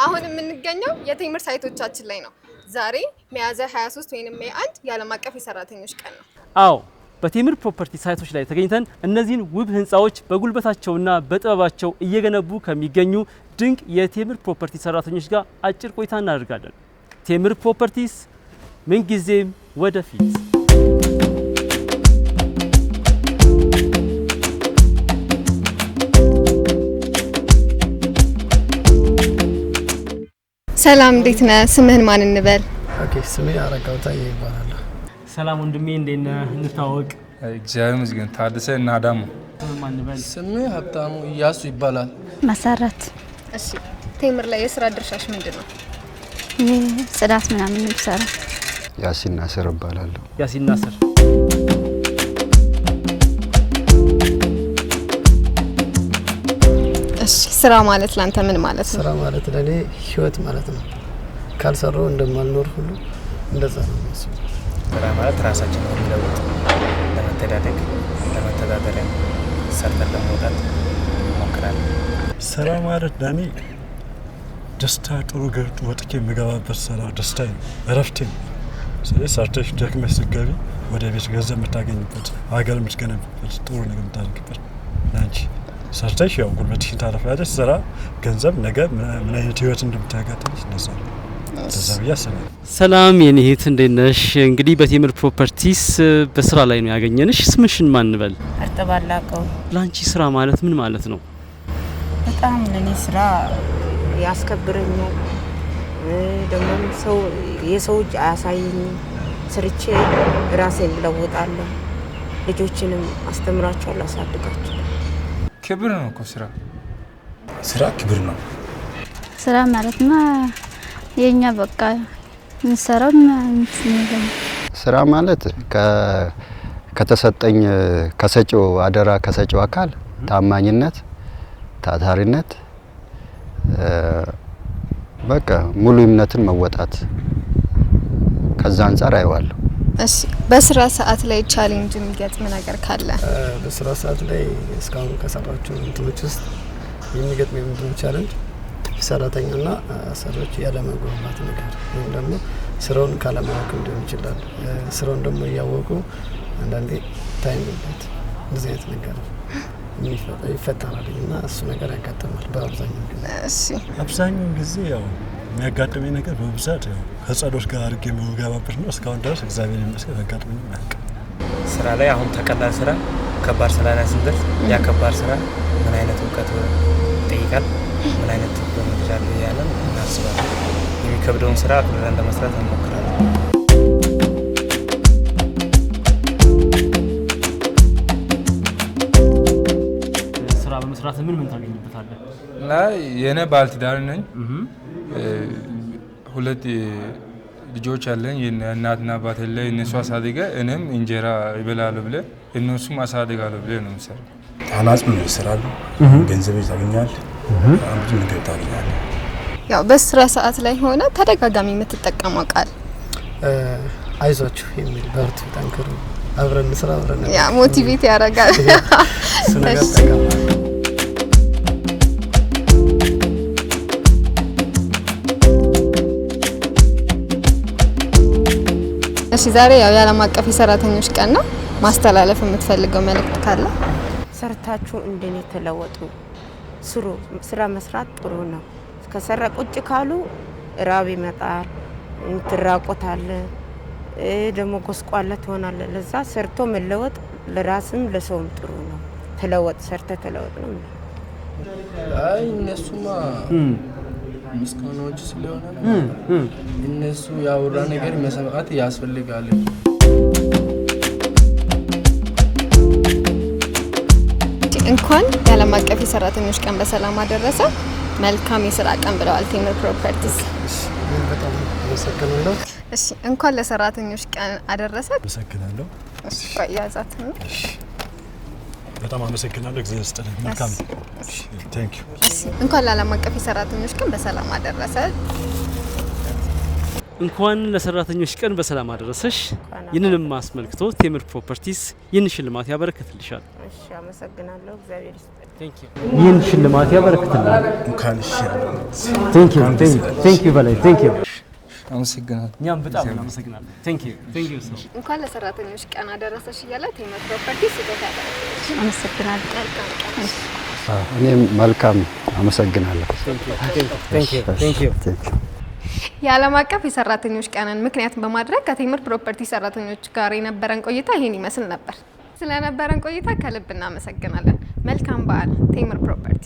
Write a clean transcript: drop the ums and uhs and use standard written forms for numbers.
አሁን የምንገኘው የቴምር ሳይቶቻችን ላይ ነው። ዛሬ ሚያዝያ 23 ወይንም ሜይ 1 የዓለም አቀፍ የሰራተኞች ቀን ነው። አዎ በቴምር ፕሮፐርቲ ሳይቶች ላይ ተገኝተን እነዚህን ውብ ህንፃዎች በጉልበታቸውና በጥበባቸው እየገነቡ ከሚገኙ ድንቅ የቴምር ፕሮፐርቲ ሰራተኞች ጋር አጭር ቆይታ እናደርጋለን። ቴምር ፕሮፐርቲስ ምንጊዜም ወደፊት። ሰላም እንዴት ነህ? ስምህን ማን እንበል? ኦኬ ስሜ አረጋው ታዬ ይባላል። ሰላም ወንድሜ እንዴት ነህ? እንታወቅ። እግዚአብሔር ይመስገን። ታደሰ እና አዳሙ። ማን እንበል? ስሜ ሀብታሙ እያሱ ይባላል። መሰረት። እሺ ቴምር ላይ የስራ ድርሻሽ ምንድነው? ጽዳት ምናምን እንሰራ። ያሲን ናስር እባላለሁ። ያሲን ናስር። እሺ ስራ ማለት ላንተ ምን ማለት ነው? ስራ ማለት ለኔ ህይወት ማለት ነው። ካልሰራው እንደማልኖር ሁሉ እንደዛ ነው የሚያስበው። ስራ ማለት ራሳችንን የሚለውጥ ለመተዳደግ ለመተዳደሪያ ሰርተን ለመውጣት እንሞክራለን። ስራ ማለት ለኔ ደስታ፣ ጥሩ ገርጡ ወጥቼ የምገባበት ስራ ደስታ ነው፣ እረፍቴ ነው። ስለዚህ ሰርተሽ ደክመሽ ስትገቢ ወደ ቤት ገንዘብ የምታገኝበት፣ ሀገር የምትገነብበት፣ ጥሩ ነገር የምታደርግበት ናንቺ ሰርተሽ ያው ጉልበትሽን ታረፋለሽ። ስራ ገንዘብ ነገ ምን አይነት ህይወት እንደምታጋጥምሽ እንደዛ ነው። ሰላም የኔ እህት እንዴት ነሽ? እንግዲህ በቴምር ፕሮፐርቲስ በስራ ላይ ነው ያገኘንሽ። ስምሽን ማን እንበል? አርተባላቀው። ላንቺ ስራ ማለት ምን ማለት ነው? በጣም ለኔ ስራ ያስከብረኛል። ደግሞ ሰው የሰው እጅ አያሳየኝም። ስርቼ ራሴን ለውጣለሁ። ልጆችንም አስተምራቸዋለሁ፣ አሳድጋቸዋለሁ። ክብር ነው እኮ ስራ። ስራ ክብር ነው። ስራ ማለትማ የኛ በቃ እንሰራው ስራ ማለት ከተሰጠኝ ከሰጪው አደራ ከሰጪው አካል ታማኝነት፣ ታታሪነት በቃ ሙሉ እምነትን መወጣት ከዛ አንፃር አይዋለሁ። እሺ በስራ ሰዓት ላይ ቻሌንጅ የሚገጥም ነገር ካለ? በስራ ሰዓት ላይ እስካሁን ከሰራቸው እንትኖች ውስጥ የሚገጥም የምንድነው ቻሌንጅ ሰራተኛና ሰሪዎች ያለመግባባት ነገር ወይም ደግሞ ስራውን ካለማወቅ ሊሆን ይችላል። ስራውን ደግሞ እያወቁ አንዳንዴ ታይም ይላል እንደዚህ አይነት ነገር ይፈጠራል እና እሱ ነገር ያጋጥማል በአብዛኛው ጊዜ። እሺ አብዛኛው ጊዜ ያው የሚያጋጥመኝ ነገር በብዛት ያው ከጸሎት ጋር አድርጌ የምገባበት ነው። እስካሁን ድረስ እግዚአብሔር ይመስገን ያጋጥመኝ አያውቅም። ስራ ላይ አሁን ተቀላል ስራ ከባድ ስራ ላይ ስንደርስ ያ ከባድ ስራ ምን አይነት እውቀት ይጠይቃል፣ ምን አይነት ትምህርት ያለን እናስባለን። የሚከብደውን ስራ አክብረን ለመስራት እንሞክራለን። ስራ በመስራት ምን ታገኝበታለህ? ላይ የኔ ባለትዳር ነኝ። ሁለት ልጆች አለኝ። የእናትና አባት ላይ እነሱ አሳድገ እኔም እንጀራ ይበላሉ ብለ እነሱም አሳድጋሉ ብለ ነው የምሰራው። ታናጽም ነው ይሰራሉ፣ ገንዘብ ያገኛል፣ ብዙ ነገር ታገኛል። ያው በስራ ሰዓት ላይ ሆነ ተደጋጋሚ የምትጠቀመው ቃል አይዟችሁ የሚል በርቱ፣ ጠንክሩ፣ አብረን እንስራ፣ አብረን ያ ሞቲቬት ያደርጋል። እሺ ዛሬ ያው የዓለም አቀፍ የሰራተኞች ቀን ነው። ማስተላለፍ የምትፈልገው መልእክት ካለ? ሰርታችሁ እንደኔ ተለወጡ፣ ስሩ። ስራ መስራት ጥሩ ነው። ከሰራ ቁጭ ካሉ ራብ ይመጣል፣ ትራቆታለ፣ ደግሞ ጎስቋላ ትሆናለ። ለዛ ሰርቶ መለወጥ ለራስም ለሰውም ጥሩ ነው። ተለወጥ፣ ሰርተ ተለወጥ ነው። አይ እነሱማ ምስጋናዎች ስለሆነ እነሱ ያወራ ነገር መስማት ያስፈልጋል። እንኳን የዓለም አቀፍ የሰራተኞች ቀን በሰላም አደረሰ። መልካም የስራ ቀን ብለዋል ቴምር ፕሮፐርቲስ። በጣም አመሰግናለሁ። እሺ እንኳን ለሰራተኞች ቀን አደረሰ። አመሰግናለሁ። እሺ ያዛት ነው። በጣም አመሰግናለሁ። እግዚአብሔር ይስጥልኝ። መልካም ቴንክ ዩ። እንኳን ለዓለም አቀፍ የሰራተኞች ቀን በሰላም አደረሰ። እንኳን ለሰራተኞች ቀን በሰላም አደረሰሽ። ይህንንም አስመልክቶ ቴምር ፕሮፐርቲስ ይህን ሽልማት ያበረክትልሻል። እሺ አመሰግናለሁ። እግዚአብሔር ይስጥልኝ። ቴንክ ዩ። ይህን ሽልማት ያበረክትልናል። እንኳን ይሻላል። ቴንክ ዩ በላይ ቴንክ ዩ። አመሰግናለሁ። እኛም በጣም እናመሰግናለን። ቴንክ ዩ ሶ እንኳን ለሰራተኞች ቀን አደረሰሽ እያለ ቴምር ፕሮፐርቲስ ስጦታ ያበረክትልሻል። አመሰግናለሁ። እኔም መልካም አመሰግናለሁ። ቴንክ ዩ። የዓለም አቀፍ የሰራተኞች ቀንን ምክንያት በማድረግ ከቴምር ፕሮፐርቲ ሰራተኞች ጋር የነበረን ቆይታ ይሄን ይመስል ነበር። ስለነበረን ቆይታ ከልብ እናመሰግናለን። መልካም በዓል። ቴምር ፕሮፐርቲ